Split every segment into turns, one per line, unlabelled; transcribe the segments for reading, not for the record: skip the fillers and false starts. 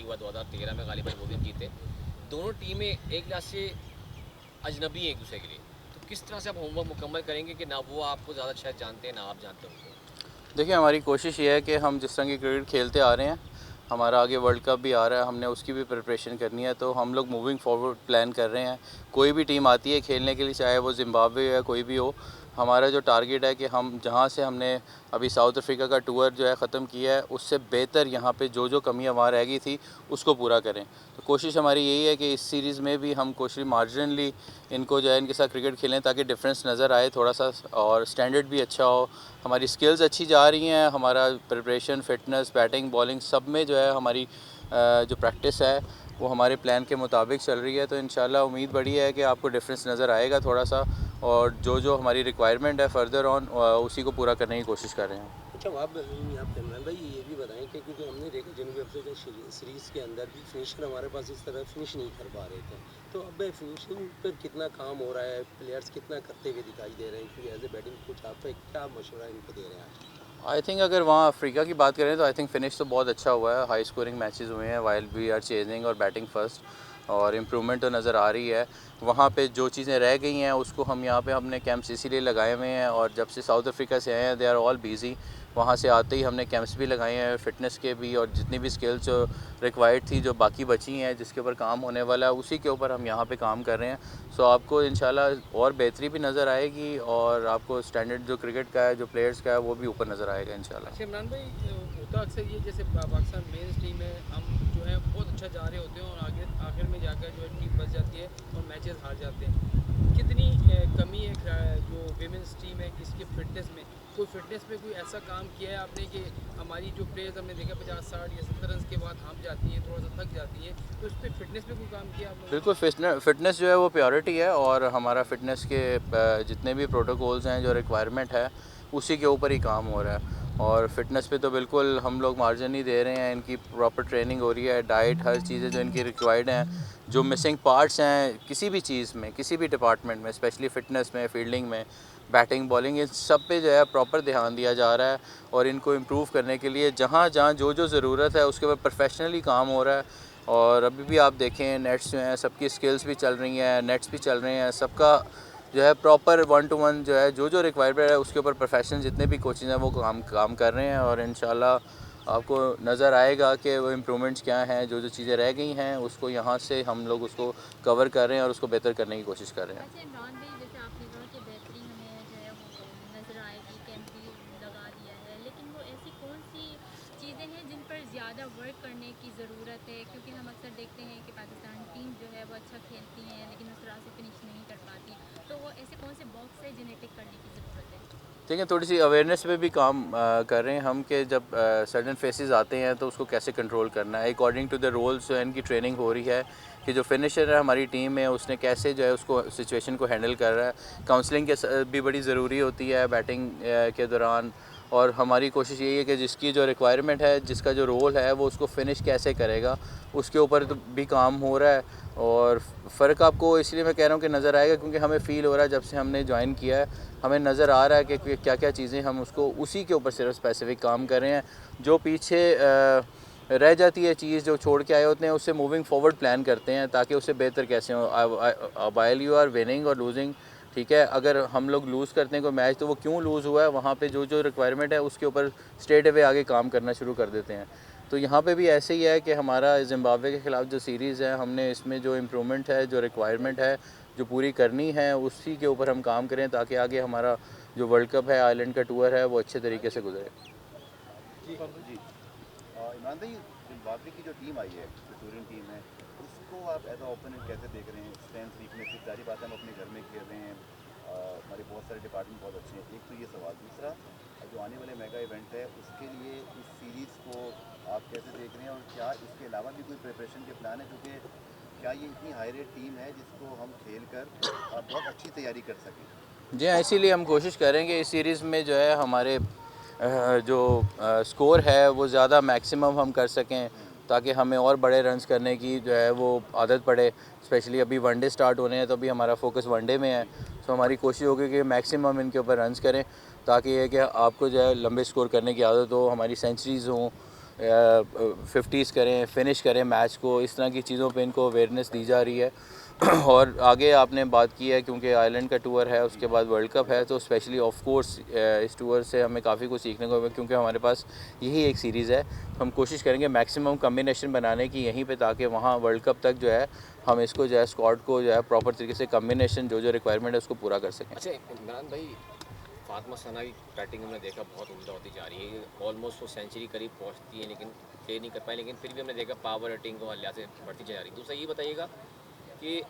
हुआ 2013 में गालिबन वो भी जीते। दोनों टीमें एक लिहाज से अजनबी हैं एक दूसरे के लिए, तो किस तरह से आप होमवर्क मुकम्मल करेंगे कि ना वो आपको ज़्यादा शायद जानते हैं ना आप जानते हैं उनको?
देखिए, हमारी कोशिश ये है कि हम जिस तरह की क्रिकेट खेलते आ रहे हैं, हमारा आगे वर्ल्ड कप भी आ रहा है, हमने उसकी भी प्रिपरेशन करनी है, तो हम लोग मूविंग फॉरवर्ड प्लान कर रहे हैं। कोई भी टीम आती है खेलने के लिए, चाहे वो ज़िम्बाब्वे या कोई भी हो, हमारा जो टारगेट है कि हम जहाँ से हमने अभी साउथ अफ्रीका का टूर जो है ख़त्म किया है, उससे बेहतर यहाँ पे जो जो कमियाँ वहाँ रह गई थी उसको पूरा करें। तो कोशिश हमारी यही है कि इस सीरीज़ में भी हम कोशिश मार्जिनली इनको जो है इनके साथ क्रिकेट खेलें ताकि डिफरेंस नज़र आए थोड़ा सा, और स्टैंडर्ड भी अच्छा हो, हमारी स्किल्स अच्छी जा रही हैं, हमारा प्रिपरेशन, फिटनेस, बैटिंग, बॉलिंग सब में जो है हमारी जो प्रैक्टिस है वो हमारे प्लान के मुताबिक चल रही है। तो इंशाल्लाह उम्मीद बड़ी है कि आपको डिफरेंस नज़र आएगा थोड़ा सा, और जो जो हमारी रिक्वायरमेंट है फर्दर ऑन उसी को पूरा करने की कोशिश कर रहे हैं।
अच्छा, आप यहाँ पे इमरान भाई ये भी बताएं कि क्योंकि हमने देखा जनूबी अफ्रीका सीरीज़ के अंदर भी फिनिशर हमारे पास इस तरह फिनिश नहीं कर पा रहे थे, तो अब फिनिशिंग पर कितना काम हो रहा है, प्लेयर्स कितना करते हुए दिखाई दे रहे हैं, क्योंकि एज ए बैटिंग कोच आप क्या मशवरा इनको दे रहे हैं आज?
आई थिंक अगर वहाँ अफ्रीका की बात करें तो आई थिंक फिनिश तो बहुत अच्छा हुआ है, हाई स्कोरिंग मैचेस हुए हैं वाइल वी आर चेजिंग और बैटिंग फर्स्ट, और इम्प्रूवमेंट तो नज़र आ रही है। वहाँ पे जो चीज़ें रह गई हैं उसको हम यहाँ पे हमने कैंप्स इसीलिए लगाए हुए हैं, और जब से साउथ अफ्रीका से आए हैं दे आर ऑल बिजी, वहाँ से आते ही हमने कैंप्स भी लगाए हैं फ़िटनेस के भी, और जितनी भी स्किल्स जो रिक्वायर्ड थी जो बाकी बची हैं जिसके ऊपर काम होने वाला है उसी के ऊपर हम यहाँ पे काम कर रहे हैं। सो आपको इंशाल्लाह और बेहतरी भी नज़र आएगी, और आपको स्टैंडर्ड जो क्रिकेट का है, जो प्लेयर्स का है, वो भी ऊपर नज़र आएगा इंशाल्लाह।
अच्छा इमरान भाई, होता अक्सर ये जैसे पाकिस्तान मेंस टीम है, हम जो है बहुत अच्छा जा रहे होते हैं और आगे आखिर में जाकर जो है टीम बच जाती है और मैचेस हार जाते हैं। कितनी कमी है जो विमेंस टीम है इसकी फिटनेस में? कोई फिटनेस पे कोई ऐसा काम किया है आपने कि हमारी जो प्लेयर्स हमने देखा 50-60 या 70 रन के बाद हार जाती हैं, थोड़ा सा थक जाती हैं, तो इस पर फिटनेस पे कोई काम किया आप लोगों ने?
बिल्कुल, फिटनेस जो है वो प्रायोरिटी है, और हमारा फिटनेस के जितने भी प्रोटोकॉल्स हैं, जो रिक्वायरमेंट है उसी के ऊपर ही काम हो रहा है। और फिटनेस पे तो बिल्कुल हम लोग मार्जिन नहीं दे रहे हैं, इनकी प्रॉपर ट्रेनिंग हो रही है, डाइट, हर चीज़ें जो इनकी रिक्वायर्ड हैं, जो मिसिंग पार्ट्स हैं किसी भी चीज़ में, किसी भी डिपार्टमेंट में, स्पेशली फ़िटनेस में, फील्डिंग में, बैटिंग, बॉलिंग, इन सब पे जो है प्रॉपर ध्यान दिया जा रहा है, और इनको इम्प्रूव करने के लिए जहाँ जहाँ जो जो ज़रूरत है उसके ऊपर प्रोफेशनली काम हो रहा है। और अभी भी आप देखें नेट्स जो हैं सबकी स्किल्स भी चल रही हैं, नेट्स भी चल रहे हैं, सबका जो है प्रॉपर 1 to 1 जो है जो जो रिक्वायरमेंट है उसके ऊपर प्रोफेशनल जितने भी कोचेज़ हैं वो काम कर रहे हैं, और इंशाल्लाह आपको नज़र आएगा कि वो इम्प्रूवमेंट्स क्या हैं, जो जो चीज़ें रह गई हैं उसको यहाँ से हम लोग उसको कवर कर रहे हैं और उसको बेहतर करने की कोशिश कर रहे हैं।
अच्छा इमरान भाई, जैसे आपने कहा कि बेहतरी हमें जो है वो नज़र आएगी, कैंप भी लगा दिया है, लेकिन वो ऐसी कौन सी चीज़ें हैं जिन पर ज़्यादा वर्क करने की ज़रूरत है? क्योंकि हम अक्सर देखते हैं कि पाकिस्तान टीम जो है वो अच्छा खेलती हैं लेकिन उस तरह से फिनिश नहीं कर पाती, तो वो ऐसे कौन से बॉक्स है जिन्हें टिक करने की ज़रूरत है?
ठीक है, थोड़ी सी अवेयरनेस पे भी काम कर रहे हैं हम, कि जब सडन फेसेस आते हैं तो उसको कैसे कंट्रोल करना है, अकॉर्डिंग टू द रोल्स जो इनकी ट्रेनिंग हो रही है, कि जो फिनिशर है हमारी टीम में उसने कैसे जो है उसको सिचुएशन को हैंडल कर रहा है। काउंसलिंग के भी बड़ी ज़रूरी होती है बैटिंग के दौरान, और हमारी कोशिश यही है कि जिसकी जो रिक्वायरमेंट है, जिसका जो रोल है, वो उसको फिनिश कैसे करेगा उसके ऊपर तो भी काम हो रहा है। और फ़र्क आपको इसलिए मैं कह रहा हूँ कि नज़र आएगा क्योंकि हमें फ़ील हो रहा है जब से हमने ज्वाइन किया है, हमें नज़र आ रहा है कि क्या क्या चीज़ें हम उसको उसी के ऊपर सिर्फ स्पेसिफिक काम कर रहे हैं। जो पीछे रह जाती है चीज़ जो छोड़ के आए होते हैं उससे मूविंग फॉरवर्ड प्लान करते हैं ताकि उससे बेहतर कैसे हो। वाइल यू आर विनिंग और लूजिंग, ठीक है, अगर हम लोग लूज़ करते हैं कोई मैच तो वो क्यों लूज़ हुआ है, वहाँ पे जो जो रिक्वायरमेंट है उसके ऊपर स्ट्रेट अवे आगे काम करना शुरू कर देते हैं। तो यहाँ पे भी ऐसे ही है कि हमारा ज़िम्बाब्वे के ख़िलाफ़ जो सीरीज़ है, हमने इसमें जो इम्प्रूवमेंट है, जो रिक्वायरमेंट है, जो पूरी करनी है उसी के ऊपर हम काम करें ताकि आगे हमारा जो वर्ल्ड कप है, आयरलैंड का टूर है, वो अच्छे तरीके से गुजरे।
जी जी। इमरान भाई, जिम्बाब्वे की जो टीम आई है, विक्टोरियन टीम है, उसको आप एज अ ओपोनेंट कैसे देख रहे हैं? स्ट्रेंथ, वीकनेस, जारी बात है हम अपने घर में खेल रहे हैं, हमारे बहुत सारे डिपार्टमेंट बहुत अच्छे हैं। एक तो ये सवाल, दूसरा जो आने वाले मेगा इवेंट है उसके लिए इस सीरीज़ को आप कैसे देख रहे हैं, और क्या इसके अलावा भी कोई प्रिपरेशन के प्लान है? क्योंकि क्या ये इतनी हाई रेट टीम है जिसको हम खेल कर बहुत अच्छी तैयारी कर सकें?
जी हाँ, इसीलिए हम कोशिश करेंगे इस सीरीज़ में जो है हमारे जो स्कोर है वो ज़्यादा मैक्सिमम हम कर सकें ताकि हमें और बड़े रन्स करने की जो है वो आदत पड़े। स्पेशली अभी वनडे स्टार्ट होने हैं तो अभी हमारा फोकस वनडे में है, तो हमारी कोशिश होगी कि मैक्सिमम इनके ऊपर रन्स करें ताकि ये कि आपको जो है लंबे स्कोर करने की आदत हो, हमारी सेंचुरीज़ हों, 50s करें, फिनिश करें मैच को, इस तरह की चीज़ों पे इनको अवेयरनेस दी जा रही है। और आगे आपने बात की है क्योंकि आयरलैंड का टूर है, उसके बाद वर्ल्ड कप है, तो स्पेशली ऑफ कोर्स इस टूर से हमें काफ़ी कुछ सीखने को मिला क्योंकि हमारे पास यही एक सीरीज़ है। हम कोशिश करेंगे मैक्सिमम कम्बिनेशन बनाने की यहीं पे, ताकि वहाँ वर्ल्ड कप तक जो है हम इसको जो है स्क्वाड को जो है प्रॉपर तरीके से कम्बिनेशन जो रिक्वायरमेंट है उसको पूरा कर सकें।
अच्छा इमरान भाई, फातिमा सना की बैटिंग हमने देखा बहुत उम्दा होती जा रही है, ऑलमोस्ट वो सेंचुरी करीब पहुंचती है लेकिन प्ले नहीं कर पाए, लेकिन फिर भी हमने देखा पावर रेटिंग को लिहाज से बढ़ती जा रही है। दूसरा ये बताइएगा कि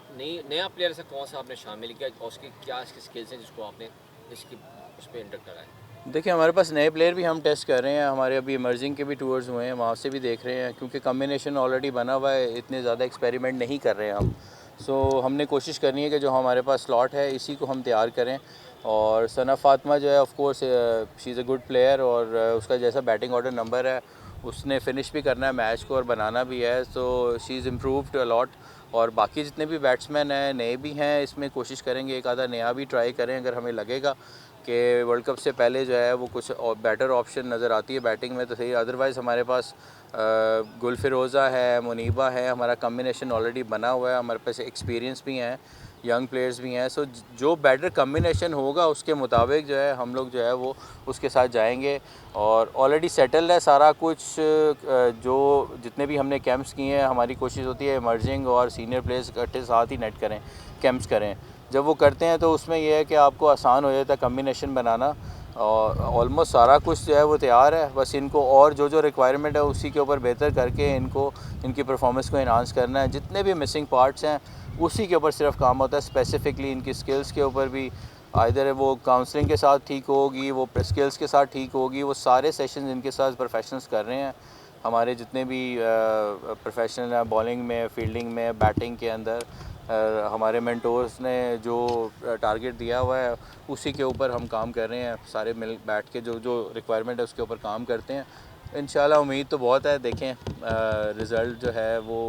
नया प्लेयर से कौन सा आपने शामिल किया और उसकी क्या इसकी स्किल्स हैं जिसको आपने इसकी उस पर इंटर करा है?
देखिए हमारे पास नए प्लेयर भी हम टेस्ट कर रहे हैं, हमारे अभी इमर्जिंग के भी टूर्स हुए हैं, वहाँ से भी देख रहे हैं क्योंकि कम्बिनेशन ऑलरेडी बना हुआ है, इतने ज़्यादा एक्सपेरिमेंट नहीं कर रहे हैं हम। सो हमने कोशिश करनी है कि जो हमारे पास स्लॉट है इसी को हम तैयार करें। और सना फातिमा जो है of course she is a good player और उसका जैसा बैटिंग ऑर्डर नंबर है उसने फिनिश भी करना है मैच को और बनाना भी है, so she is improved a lot. और बाकी जितने भी बैट्समैन हैं नए भी हैं, इसमें कोशिश करेंगे एक आधा नया भी ट्राई करें अगर हमें लगेगा कि वर्ल्ड कप से पहले जो है वो कुछ बेटर ऑप्शन नज़र आती है बैटिंग में तो सही। अदरवाइज़ हमारे पास गुल फिरोज़ा है, मुनीबा है, हमारा कम्बिनेशन ऑलरेडी बना हुआ है, हमारे पास एक्सपीरियंस भी हैं, यंग प्लेयर्स भी हैं। सो जो बेटर कम्बिनेशन होगा उसके मुताबिक जो है हम लोग जो है वो उसके साथ जाएंगे। और ऑलरेडी सेटल्ड है सारा कुछ, जो जितने भी हमने कैंप्स किए हैं हमारी कोशिश होती है इमर्जिंग और सीनियर प्लेयर्स इकट्ठे साथ ही नेट करें, कैंप्स करें। जब वो करते हैं तो उसमें यह है कि आपको आसान हो जाता है कम्बिनेशन बनाना और ऑलमोस्ट सारा कुछ जो है वो तैयार है, बस इनको और जो रिक्वायरमेंट है उसी के ऊपर बेहतर करके इनको इनकी परफॉर्मेंस को इन्हांस करना है। जितने भी मिसिंग पार्ट्स हैं उसी के ऊपर सिर्फ काम होता है, स्पेसिफिकली इनकी स्किल्स के ऊपर भी आइदर वो काउंसलिंग के साथ ठीक होगी, वो स्किल्स के साथ ठीक होगी। वो सारे सेशंस इनके साथ प्रोफेशनल्स कर रहे हैं, हमारे जितने भी प्रोफेशनल हैं बॉलिंग में, फील्डिंग में, बैटिंग के अंदर। हमारे मेंटोर्स ने जो टारगेट दिया हुआ है उसी के ऊपर हम काम कर रहे हैं, सारे मिल बैठ के जो रिक्वायरमेंट है उसके ऊपर काम करते हैं। इंशाल्लाह उम्मीद तो बहुत है, देखें रिज़ल्ट जो है वो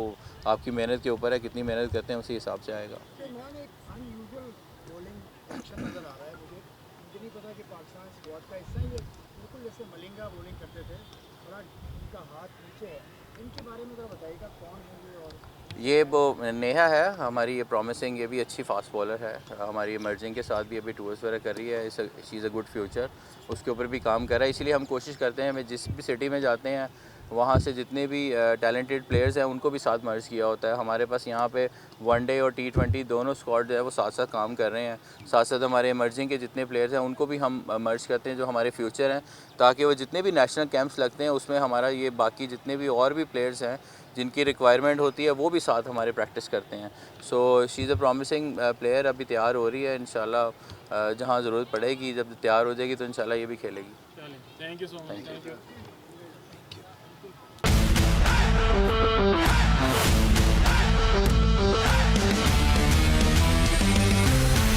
आपकी मेहनत के ऊपर है, कितनी मेहनत करते हैं उसी हिसाब से आएगा।
इमरान एक अनयूजुअल बॉलिंग एक्शन नज़र आ रहा है मुझे नहीं पता कि पाकिस्तान स्क्वाड का हिस्सा है ये, बिल्कुल जैसे मलिंगा बॉलिंग करते थे, थोड़ा इनका हाथ नीचे है, इनके बारे में ज़रा बताइएगा कौन है ये? और
ये वो नेहा है हमारी, ये प्रॉमिसिंग, ये भी अच्छी फास्ट बॉलर है, हमारी इमर्जिंग के साथ भी अभी टूर्स वगैरह कर रही है, she is a good future, उसके ऊपर भी काम कर रहा है। इसलिए हम कोशिश करते हैं हमें जिस भी सिटी में जाते हैं वहाँ से जितने भी टैलेंटेड प्लेयर्स हैं उनको भी साथ मर्ज किया होता है। हमारे पास यहाँ पे वनडे और T20 दोनों स्क्वाड जो है वो साथ साथ काम कर रहे हैं, साथ साथ हमारे इमर्जिंग के जितने प्लेयर्स हैं उनको भी हम मर्ज करते हैं जो हमारे फ्यूचर हैं, ताकि वो जितने भी नेशनल कैंप्स लगते हैं उसमें हमारा ये बाकी जितने भी और भी प्लेयर्स हैं जिनकी रिक्वायरमेंट होती है वो भी साथ हमारे प्रैक्टिस करते हैं। So she is a promising player, अभी तैयार हो रही है, इंशाल्लाह जहाँ ज़रूरत पड़ेगी जब तैयार हो जाएगी तो इंशाल्लाह ये भी खेलेगी।
Thank you so much.
Thank you.